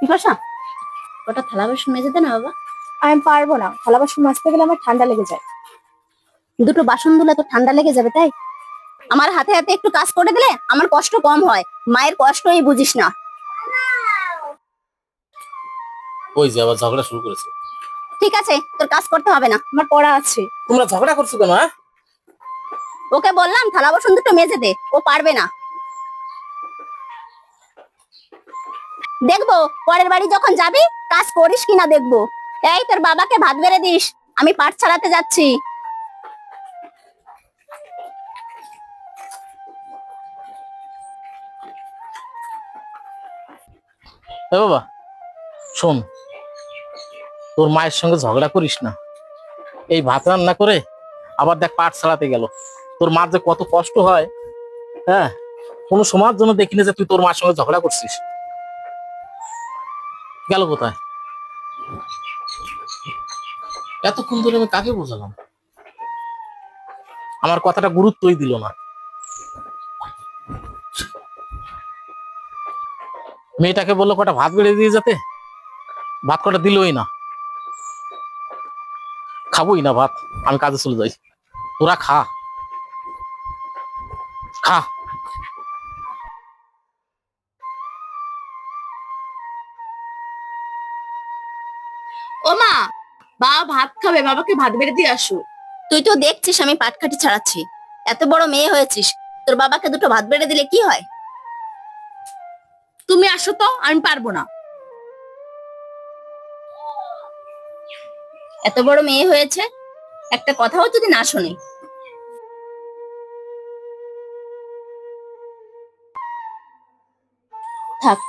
বিপাশা, ওটা থালা বাসন মেজে দে না বাবা। আমি পারবো না, থালা বাসন মাজতে গেলে আমার ঠান্ডা লেগে যায়। দুটো বাসন ধুলে তো ঠান্ডা লেগে যাবে, তাই আমার হাতে হাতে একটু কাজ করে দিলে আমার কষ্ট কম হয়। মায়ের কষ্টই বুঝিস না। ওই যে আবার ঝগড়া শুরু করেছে। ঠিক আছে, তোর কাজ করতে হবে না, আমার পড়া আছে। তোমরা ঝগড়া করছো কেন? হ্যাঁ, ওকে বললাম থালা বাসন দুটো মেজে দে, ও পারবে না। দেখবো পরের বাড়ি যখন যাবি কাজ করিস কিনা দেখবো। এই তোর বাবাকে ভাত বেড়ে দিস, আমি পাট ছাড়াতে যাচ্ছি। এ বাবা শোন, তোর মায়ের সঙ্গে ঝগড়া করিস না। এই ভাত রান্না করে আবার দেখ পাট ছাড়াতে গেল। তোর মার যে কত কষ্ট হয়। হ্যাঁ, কোনো সময়ের জন্য দেখিনি যে তুই তোর মার সঙ্গে ঝগড়া করছিস। গেল কোথায়? এতক্ষণ ধরে আমি কাকে বোঝালাম, আমার কথাটা গুরুত্বই দিল না। মেয়েটাকে বললো কটা ভাত বেড়ে দিয়ে যেতে, ভাত কটা দিলই না। খাবোই না ভাত, আমি কাজে চলে যাই। তোরা খা খা। ও মা, বাবা ভাত খাবে, বাবাকে ভাত বেড়ে দিয়ে আসো। তুই তো দেখছিস আমি পাটকাঠি ছাড়াচ্ছি, এত বড় মেয়ে হয়েছিস, তোর বাবাকে দুটো ভাত বেড়ে দিলে কি হয়? তুমি আসো তো, আমি পারবো না। এত বড় মেয়ে হয়েছে, একটা কথাও যদি না শোনে। থাক,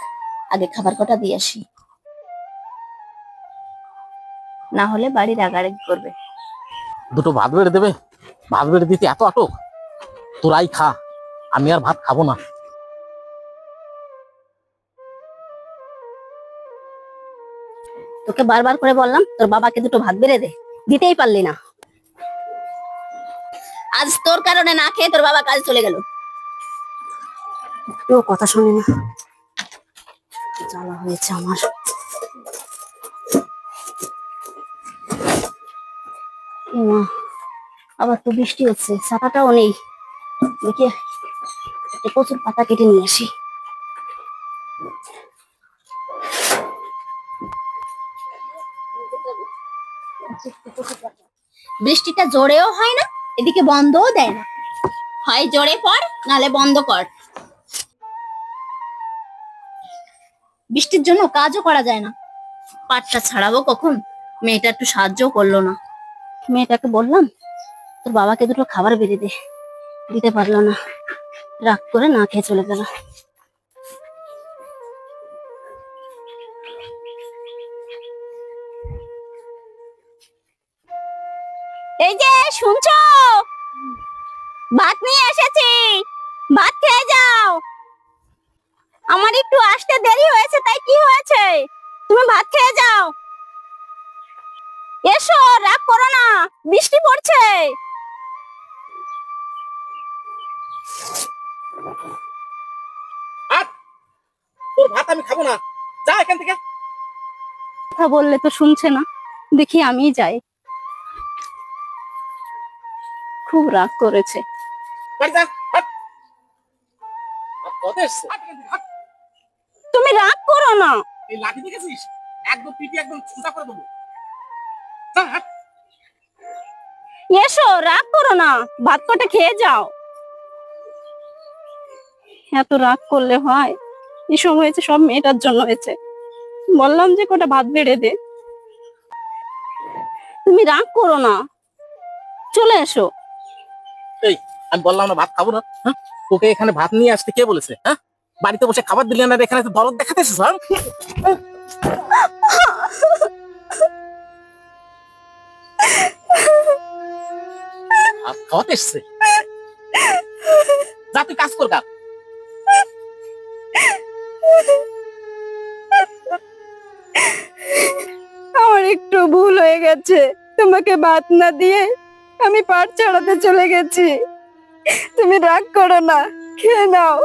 আগে খাবার কটা দিয়ে আসি, না হলে বাড়ি রাগারাগি করবে। দুটো ভাত বেড়ে দেবে, ভাত বেড়ে দিতে এত আটক? তোরাই খা, আমি আর ভাত খাবো না। তোকে বারবার করে বললাম তোর বাবাকে দুটো ভাত বেড়ে দে, দিতেই পারলি না। আজ তোর কারণে না খেয়ে তোর বাবা কাজে চলে গেল। কেউ কথা শোনে না, জ্বালা হয়েছে আমার। এ মা, আবার তো বৃষ্টি হচ্ছে, ছাতাটাও নেই। দেখি একটা প্রচুর পাতা কেটে নিয়ে আসি। বৃষ্টিটা জোরেও হয় না, এদিকে বন্ধও দেয় না। হয় জোরে পড়, নালে বন্ধ কর। বৃষ্টির জন্য কাজও করা যায় না। পাটটা ছাড়াবো কখন, মেয়েটা একটু সাহায্যও করলো না। মেয়েটাকে বললাম তোর বাবাকে দুটো খাবার বেড়ে দে, দিতে পারলো না, রাগ করে না খেয়ে চলে গেল। এই যে শুনছো, ভাত নিয়ে এসেছি, ভাত খেয়ে যাও। আমার একটু আসতে দেরি হয়েছে, তাই কি হয়েছে, তুমি ভাত খেয়ে যাও। এসো, রাগ করো না, বৃষ্টি পড়ছে। তোর ভাত আমি খাবো না, যা এখান থেকে। কথা বললে তো শুনছে না, দেখি আমিই যাই। খুব রাগ করেছে। বাড়ি যা, হাট। আর কত এসছে? হাট। তুমি রাগ করো না। এই লাঠি দেখেছিস, একদম পিটি একদম সোজা করে দেবো। যা, হাট। এসো, রাগ করো না, ভাত কটা খেয়ে যাও। এত রাগ করলে হয়? এসব হয়েছে সব মেয়েটার জন্য হয়েছে। বললাম যে কটা ভাত বেড়ে দে, তুমি রাগ করো না, চলে এসো। এই, আমি বললাম না ভাত খাবো না। হ্যাঁ, তোকে এখানে ভাত নিয়ে আসতে কে বলেছে? হ্যাঁ, বাড়িতে বসে খাবার দিলে না, এখানে দরদ দেখাতেছিস? হ্যাঁ, ভাত খাওয়াতে এসছে। যা তুই কাজ কর গা। আমার একটু ভুল হয়ে গেছে, তোমাকে ভাত না দিয়ে আমি পাট ছাড়াতে চলে গেছি। তুমি রাগ করো না, খেয়ে নাও।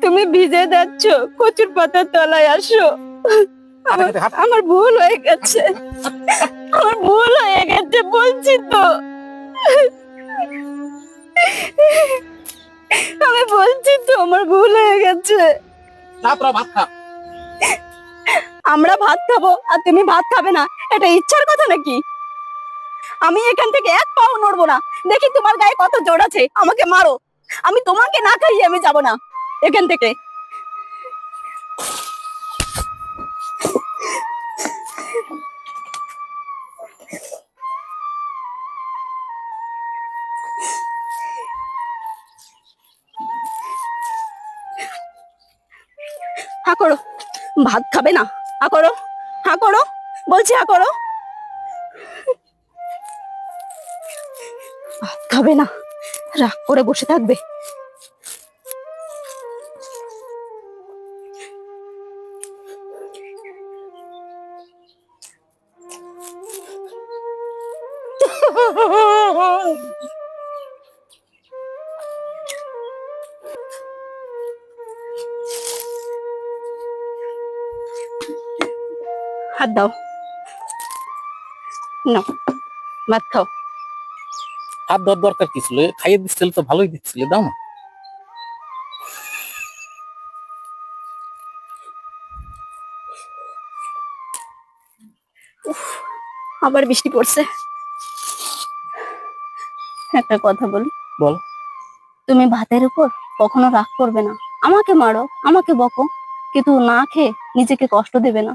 তুমি ভিজে যাচ্ছ, কচুর পাতার তলায় আসো। হাঁটা খেতে হাঁট। আমার ভুল হয়ে গেছে, আমার ভুল হয়ে গেছে বলছি তো, আমি বলছি তো আমার ভুল হয়ে গেছে। না তোরা ভাত খা। আমরা ভাত খাবো আর তুমি ভাত খাবে না, এটা ইচ্ছার কথা নাকি? আমি এখান থেকে এক পাও নড়বো না। দেখি তোমার গায়ে কত জোর আছে, আমাকে মারো, আমি তোমাকে না খাইয়ে আমি যাব না এখান থেকে। হা করো, ভাত খাবে না? হা করো, হা করো, বলছি হা করো। ভাত খাবে না, রাগ করে বসে থাকবে। হাত দাও, নাও ভাত খাও। হাত দেওয়ার দরকার কি ছিল? খাইয়ে দিচ্ছিলে তো ভালোই দিচ্ছিলে, দাও না। আবার বৃষ্টি পড়ছে। একটা কথা বলি, বল। তুমি ভাতের উপর কখনো রাগ করবে না, আমাকে মারো, আমাকে বকো, কিন্তু না খেয়ে নিজেকে কষ্ট দেবে না।